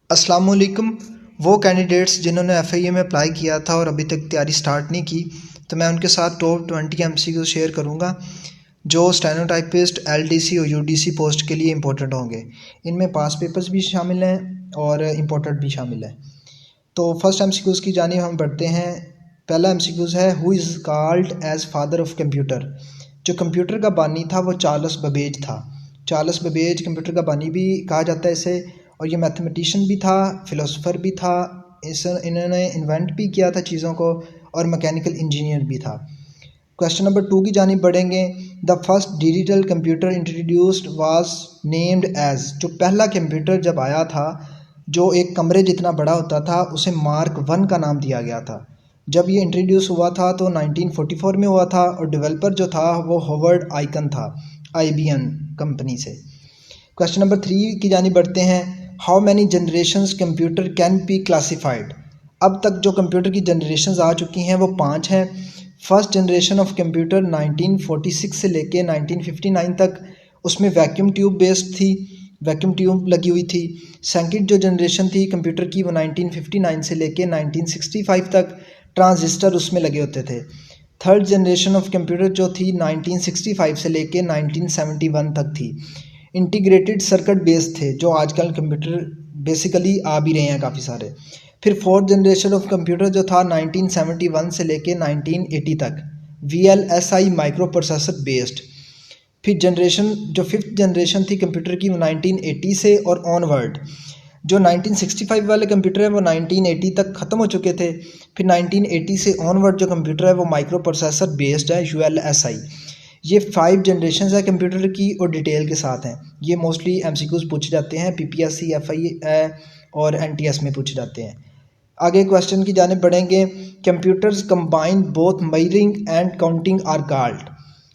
अस्सलाम वालेकुम। वो कैंडिडेट्स जिन्होंने FIA में अप्लाई किया था और अभी तक तैयारी स्टार्ट नहीं की, तो मैं उनके साथ टॉप 20 MCQ शेयर करूंगा जो स्टेनोटाइपिस्ट, LDC और UDC पोस्ट के लिए इंपॉर्टेंट होंगे। इनमें पास पेपर्स भी शामिल हैं और इम्पोर्टेंट भी शामिल है। तो फर्स्ट MCQs की जानिब हम बढ़ते हैं। पहला MCQs है, who is called as father of computer. जो कंप्यूटर का बानी था वो चार्ल्स बेबेज था। चार्ल्स बेबेज कंप्यूटर का बानी भी कहा जाता है इसे, और ये मैथमेटिशियन भी था, फ़िलोसोफर भी था। इन्होंने इन्वेंट भी किया था चीज़ों को, और मैकेनिकल इंजीनियर भी था। क्वेश्चन नंबर 2 की जानिब बढ़ेंगे। The first digital computer introduced was named as. जो पहला कंप्यूटर जब आया था, जो एक कमरे जितना बड़ा होता था, उसे मार्क 1 का नाम दिया गया था। जब ये इंट्रोड्यूस हुआ था तो 1944 में हुआ था, और डेवलपर जो था वो हॉवर्ड आइकन था, IBM कंपनी से। क्वेश्चन नंबर 3 की जानिब बढ़ते हैं। How many generations computer can be classified. अब तक जो कंप्यूटर की जनरेशंस आ चुकी हैं वो 5 हैं। फर्स्ट जनरेशन ऑफ कंप्यूटर 1946 से लेके 1959 तक, उसमें वैक्यूम ट्यूब बेस्ड थी, वैक्यूम ट्यूब लगी हुई थी। सेकंड जो जनरेशन थी कंप्यूटर की वो 1959 से लेके 1965 तक ट्रांजिस्टर उसमें लगे होते थे। थर्ड जनरेशन ऑफ कंप्यूटर जो थी 1965 से लेके 1971 तक थी। इंटीग्रेटेड सर्किट बेस्ड थे, जो आजकल कंप्यूटर बेसिकली आ भी रहे हैं काफ़ी सारे। फिर फोर्थ जनरेशन ऑफ कंप्यूटर जो था 1971 से लेके 1980 तक, VLSI माइक्रो प्रोसेसर बेस्ड। फिर जनरेशन जो फिफ्थ जनरेशन थी कंप्यूटर की वो 1980 से और ऑनवर्ड। जो 1965 वाले कंप्यूटर हैं वो 1980 तक ख़त्म हो चुके थे। फिर 1980 से ऑनवर्ड जो कंप्यूटर है वो माइक्रो प्रोसेसर बेस्ड है, ULSI। ये 5 जनरेशन है कंप्यूटर की, और डिटेल के साथ हैं। ये मोस्टली MCQs पूछे जाते हैं, PPSC, FIA और NTS में पूछे जाते हैं। आगे क्वेश्चन की जानिब बढ़ेंगे। Computers combine both measuring and counting are called.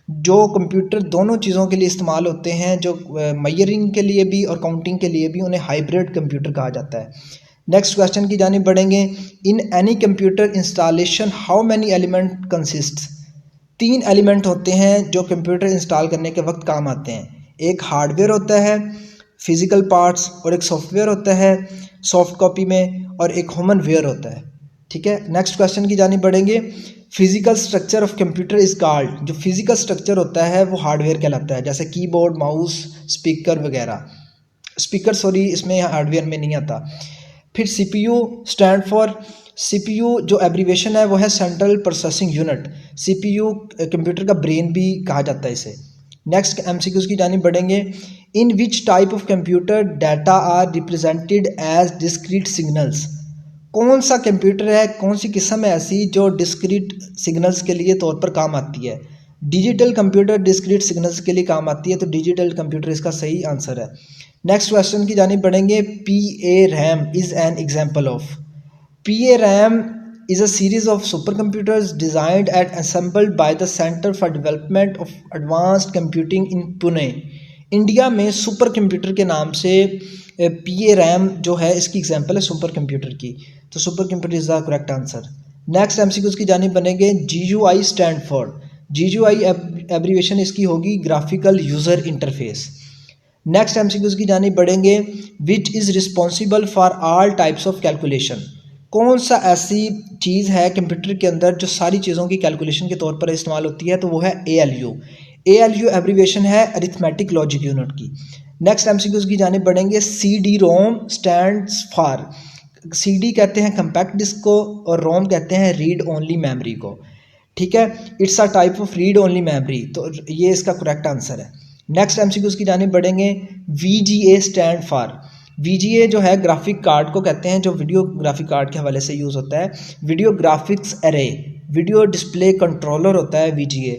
जो कंप्यूटर दोनों चीज़ों के लिए इस्तेमाल होते हैं, जो मेजरिंग के लिए भी और काउंटिंग के लिए भी, उन्हें हाइब्रिड कंप्यूटर कहा जाता है। नेक्स्ट क्वेश्चन की जानिब बढ़ेंगे। In any computer installation how many element consists. 3 element होते हैं जो कंप्यूटर इंस्टॉल करने के वक्त काम आते हैं। एक हार्डवेयर होता है, फिज़िकल पार्ट्स, और एक सॉफ्टवेयर होता है सॉफ्ट कॉपी में, और एक ह्यूमन वेयर होता है। ठीक है, नेक्स्ट क्वेश्चन की जानिब बढ़ेंगे। Physical structure of computer is called. जो फिजिकल स्ट्रक्चर होता है वो हार्डवेयर कहलाता है, जैसे कीबोर्ड, माउस, स्पीकर वगैरह। स्पीकर सॉरी इसमें हार्डवेयर में नहीं आता। फिर CPU स्टैंड फॉर, CPU जो एब्रीवेशन है वो है central processing unit. CPU computer का ब्रेन भी कहा जाता है इसे। नेक्स्ट MCQs की जानिब बढ़ेंगे। In which type of computer data are represented as discrete signals. कौन सा कंप्यूटर है, कौन सी किस्म है ऐसी जो डिस्क्रीट सिग्नल्स के लिए तौर पर काम आती है। डिजिटल कंप्यूटर डिस्क्रीट सिग्नल्स के लिए काम आती है, तो डिजिटल कंप्यूटर इसका सही आंसर है। नेक्स्ट क्वेश्चन की जानिब बढ़ेंगे। PARAM is an example of. PARAM is a series of supercomputers designed and assembled by the Center for Development of Advanced Computing in Pune। India में सुपर कंप्यूटर के नाम से PARAM जो है इसकी एग्जांपल है सुपर कंप्यूटर की, तो super computer is the correct answer. Next MCQs की जानिब बनेंगे। GUI stand for. GUI abbreviation इसकी होगी graphical user interface. Next MCQs की जानिब बढ़ेंगे। Which is responsible for all types of calculation. कौन सा ऐसी चीज़ है कंप्यूटर के अंदर जो सारी चीज़ों की कैलकुलेशन के तौर पर इस्तेमाल होती है, तो वो है ALU। ALU एब्रीवेशन है अरिथमेटिक लॉजिक यूनिट की। नेक्स्ट MCQs की जानिब बढ़ेंगे। CD-ROM stands for. CD कहते हैं कंपैक्ट डिस्क को, और ROM कहते हैं रीड ओनली मेमोरी को। ठीक है, it's a type of read only memory, तो ये इसका करेक्ट आंसर है। नेक्स्ट MCQs की जानिब बढ़ेंगे। VGA stand for. VGA जो है ग्राफिक कार्ड को कहते हैं, जो वीडियो ग्राफिक कार्ड के हवाले से यूज़ होता है। Video graphics array, video display controller होता है VGA।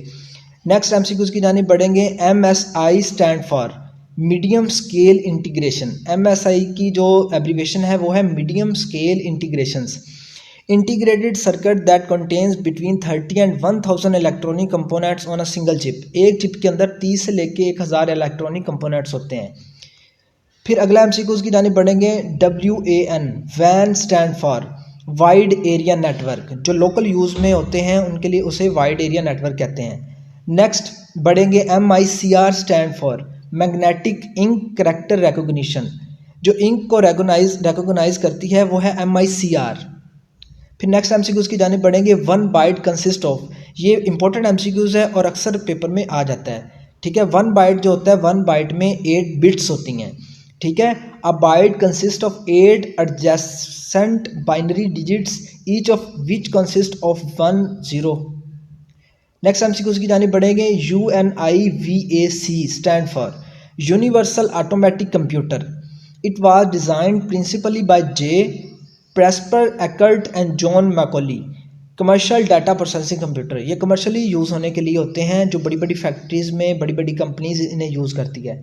नेक्स्ट MCQs की जानिब बढ़ेंगे। MSI stand for medium scale integration. MSI की जो एब्रीवेशन है वो है medium scale integrations. Integrated circuit that contains between 30 and 1000 electronic components on a single chip. एक चिप के अंदर 30 से लेके 1000 इलेक्ट्रॉनिक कंपोनेंट्स होते हैं। फिर अगला MCQs की जानिब बढ़ेंगे। WAN वैन stand for wide area network. जो लोकल यूज़ में होते हैं उनके लिए उसे वाइड एरिया नेटवर्क कहते हैं। नेक्स्ट बढ़ेंगे। MICR stand for magnetic ink character recognition. जो इंक को रिकॉग्नाइज करती है वो है MICR। फिर नेक्स्ट MCQs की जाने बढ़ेंगे। 1 बाइट कंसिस्ट ऑफ, ये इंपॉर्टेंट MCQs है और अक्सर पेपर में आ जाता है। ठीक है, 1 बाइट जो होता है 1 बाइट में 8 बिट्स होती हैं। ठीक है, a byte consist of 8 adjacent binary digits each of which consist of 1 0। Next MCQs की जाने बढ़ेंगे। UNIVAC stand for universal automatic computer. It was designed principally by J. Presper Eckert and John Mauchly. Commercial data processing computer, ये commercially use होने के लिए होते हैं, जो बड़ी बड़ी फैक्ट्रीज़ में बड़ी बड़ी कंपनीज इन्हें यूज़ करती है।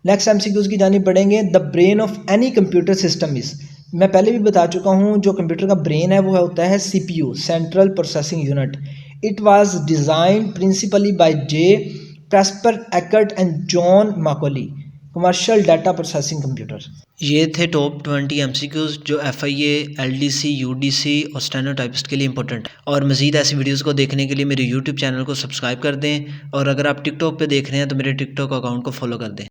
नेक्स्ट MCQs की जानी बढ़ेंगे। The brain of any computer system is, मैं पहले भी बता चुका हूँ, जो कंप्यूटर का ब्रेन है वो होता है CPU, central processing unit. It was designed principally by J. Presper Eckert and John Mauchly. Commercial data processing computer. ये थे टॉप 20 MCQs जो FIA, LDC, UDC और स्टेनो टाइपिस्ट के लिए इंपॉर्टेंट है। और मज़ीद ऐसी वीडियोस को देखने के लिए मेरे YouTube चैनल को सब्सक्राइब कर दें, और अगर आप टिकटॉक पे देख रहे हैं तो मेरे टिकटॉक अकाउंट को फॉलो कर दें।